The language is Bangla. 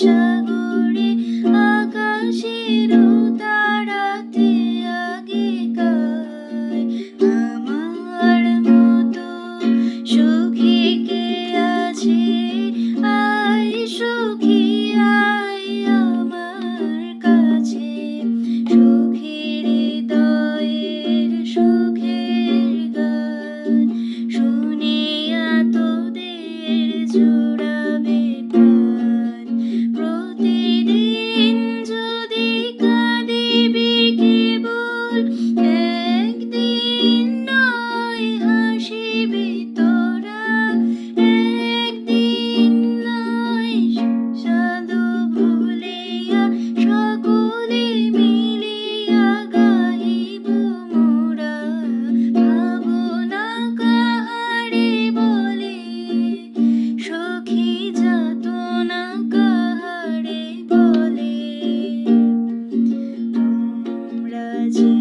সাগরে আকাশেরও তারাতে আগেকার আমার মতো সুখী কে আছে? আয় সখী আয় আমার কাছে, সুখী হৃদয়ের সুখের গান শুনিয়া তোদের জুড়াবে প্রাণ। প্রতিদিন যদি কাঁদিবি কেবল, একদিন নয় হাসিবি তোরা, একদিন নয় সাধু ভুলিয়া সকলে মিলিয়া গাহিব মোরা। ভাবনা কাহারে বলে, সখী যাতনা কাহারে বলে, তোমরা যে